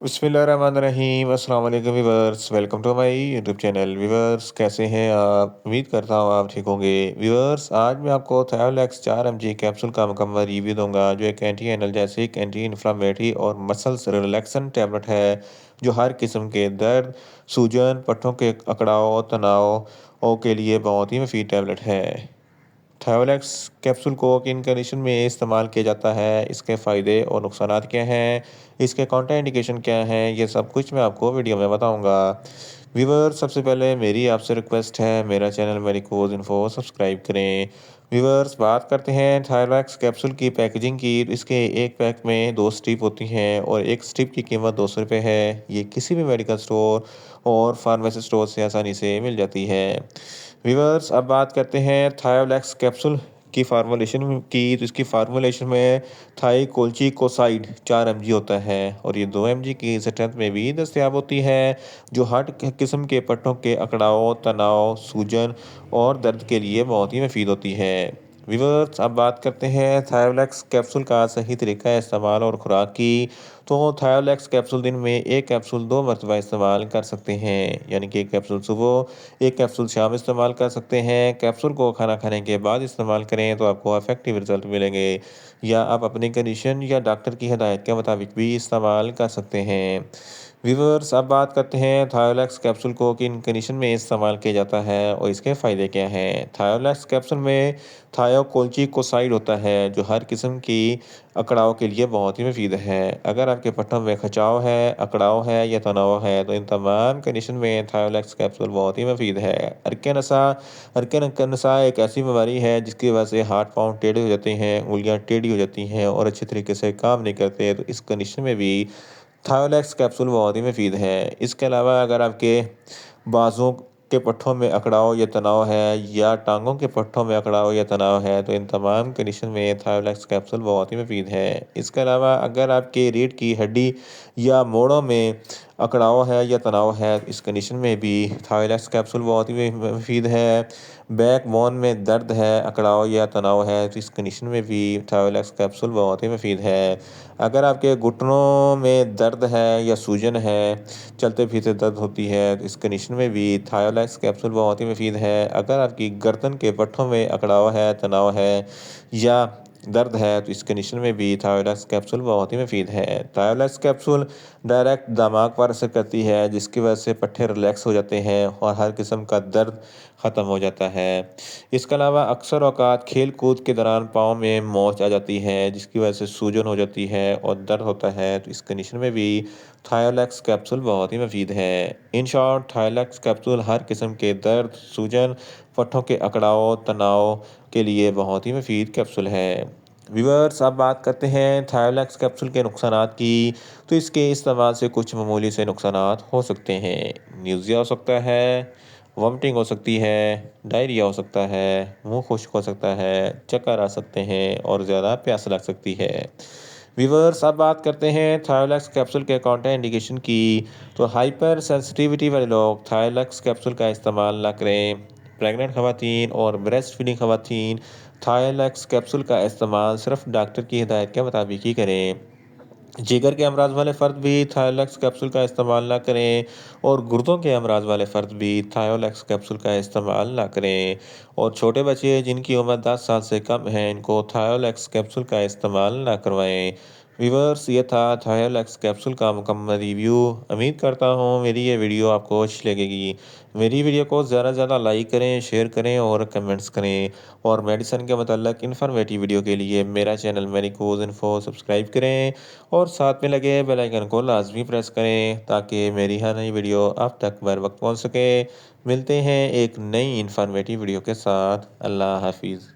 बिस्मिल्लाहिर्रहमानिर्रहीम अस्सलाम वालेकुम viewers, welcome to my YouTube channel. Viewers, कैसे हैं आप? उम्मीद करता हूँ आप ठीक होंगे। व्यूअर्स, आज मैं आपको थायोलेक्स 4 mg कैप्सूल का मुकम्मल रिव्यू दूंगा, जो एक एंटी एनल्जेसिक, एंटी इन्फ्लेमेटरी और मसल्स रिलैक्सन टैबलेट है, जो हर किस्म के दर्द, सूजन, पट्टों के अकड़ाव, तनाव के लिए बहुत ही मुफीद टैबलेट है। थायोलेक्स कैप्सूल को किन कंडीशन में इस्तेमाल किया जाता है, इसके फ़ायदे और नुकसानात क्या हैं, इसके काउंटर इंडिकेशन क्या हैं, ये सब कुछ मैं आपको वीडियो में बताऊंगा। व्यूअर्स, सबसे पहले मेरी आपसे रिक्वेस्ट है, मेरा चैनल मेडिकोज इन्फो सब्सक्राइब करें। व्यूअर्स, बात करते हैं थायोलेक्स कैप्सूल की पैकेजिंग की। इसके एक पैक में 2 स्ट्रिप होती हैं और एक स्ट्रिप की कीमत 200 रुपये है। ये किसी भी मेडिकल स्टोर और फार्मेसी स्टोर से आसानी से मिल जाती है। व्यूअर्स, अब बात करते हैं थायोलेक्स कैप्सूल की फार्मूलेशन की। तो इसकी फार्मूलेशन में थाईकोल्चिकोसाइड 4 mg होता है और ये 2 mg की स्ट्रेंथ में भी दस्तयाब होती है, जो हर किस्म के पट्टों के अकड़ाव, तनाव, सूजन और दर्द के लिए बहुत ही मुफीद होती है। व्यूअर्स, अब बात करते हैं थायोलेक्स कैप्सूल का सही तरीका इस्तेमाल और खुराक की। तो थायोलेक्स कैप्सूल दिन में 1 कैप्सूल 2 मरतबा इस्तेमाल कर सकते हैं, यानी कि 1 कैप्सूल सुबह, 1 कैप्सूल शाम इस्तेमाल कर सकते हैं। कैप्सूल को खाना खाने के बाद इस्तेमाल करें तो आपको इफेक्टिव रिजल्ट मिलेंगे, या आप अपनी कंडीशन या डॉक्टर की हिदायत के मुताबिक भी इस्तेमाल कर सकते हैं। व्यूअर्स, अब बात करते हैं थायोलेक्स कैप्सूल को किन कंडीशन में इस्तेमाल किया जाता है और इसके फ़ायदे क्या हैं। थायोलेक्स कैप्सूल में थायोकोल्चिकोसाइड होता है, जो हर किस्म की अकड़ाव के लिए बहुत ही मुफीद है। अगर आपके पट्टों में खिंचाव है, अकड़ाव है या तनाव है, तो इन तमाम कंडीशन में थायोलेक्स कैप्सूल बहुत ही मुफीद है। अर्के नसा एक ऐसी बीमारी है जिसकी वजह से हाथ पाँव टेढ़े हो जाते हैं, उंगलियां टेढ़ी हो जाती हैं और अच्छे तरीके से काम नहीं करते। तो इस कंडीशन में भी थायोलेक्स कैप्सूल बहुत ही मुफीद है। इसके अलावा अगर आपके बाजों के पट्टों में अकड़ाव या तनाव है, या टांगों के पट्टों में अकड़ाव या तनाव है, तो इन तमाम कंडीशन में थायोलेक्स कैप्सूल बहुत ही मुफीद है। इसके अलावा अगर आपके रीढ़ की हड्डी या मोड़ों में अकड़ाव है या तनाव है, इस कंडीशन में भी थायोलेक्स कैप्सूल बहुत ही मुफीद है। बैक बोन में दर्द है, अकड़ाव या तनाव है, तो इस कंडीशन में भी थायोलेक्स कैप्सूल बहुत ही मुफीद है। अगर आपके घुटनों में दर्द है या सूजन है, चलते फिरते दर्द होती है, तो इस कंडीशन में भी थायोलेक्स कैप्सूल बहुत ही मुफीद है। अगर आपकी गर्दन के पट्टों में अकड़ाव है, तनाव है या दर्द है, तो इस कंडीशन में भी थायोलेक्स कैप्सूल बहुत ही मुफीद है। थायोलेक्स कैप्सूल डायरेक्ट दिमाग पर असर करती है, जिसकी वजह से पट्टे रिलैक्स हो जाते हैं और हर किस्म का दर्द ख़त्म हो जाता है। इसके अलावा अक्सर औक़ात खेल कूद के दौरान पाँव में मोच आ जाती है, जिसकी वजह से सूजन हो जाती है और दर्द होता है, तो इस कंडीशन में भी थायोलेक्स कैप्सूल बहुत ही मुफीद है। इन शॉर्ट, थायोलेक्स कैप्सूल हर किस्म के दर्द, सूजन, पट्टों के अकड़ाव, तनाव के लिए बहुत ही मुफीद कैप्सूल है। व्यूअर्स, अब बात करते हैं थायोलेक्स कैप्सूल के नुकसानात की। तो इसके इस्तेमाल से कुछ मामूली से नुकसानात हो सकते हैं। न्यूज़िया हो सकता है, वॉमिटिंग हो सकती है, डायरिया हो सकता है, मुंह खुश्क हो सकता है, चक्कर आ सकते हैं और ज़्यादा प्यास लग सकती है। व्यूअर्स, अब बात करते हैं थायोलेक्स कैप्सूल के काउंटर इंडिकेशन की। तो हाइपर सेंसिटिविटी वाले लोग थायोलेक्स कैप्सूल का इस्तेमाल ना करें। प्रेग्नेंट खवातीन और ब्रेस्ट फीडिंग खवातीन थायोलेक्स कैप्सूल का इस्तेमाल सिर्फ डॉक्टर की हिदायत के मुताबिक ही करें। जिगर के अमराज वाले फ़र्द भी थायोलेक्स कैप्सूल का इस्तेमाल ना करें और गुर्दों के अमराज वाले फ़र्द भी थायोलेक्स कैप्सूल का इस्तेमाल ना करें। और छोटे बच्चे जिनकी उम्र 10 साल से कम है, इनको थायोलेक्स कैप्सूल का इस्तेमाल ना करवाएं। व्यूअर्स, ये था थायोलेक्स कैप्सूल का मुकम्मल रिव्यू। उम्मीद करता हूँ मेरी ये वीडियो आपको अच्छी लगेगी। मेरी वीडियो को ज़्यादा से ज़्यादा लाइक करें, शेयर करें और कमेंट्स करें। और मेडिसिन के मतलब इन्फॉर्मेटिव वीडियो के लिए मेरा चैनल मेडिकोज इन्फो सब्सक्राइब करें और साथ में लगे बेल आइकन को लाजमी प्रेस करें, ताकि मेरी हर नई वीडियो आप तक बर वक्त पहुँच सके। मिलते हैं एक नई इन्फॉर्मेटिव वीडियो के साथ। अल्लाह हाफिज़।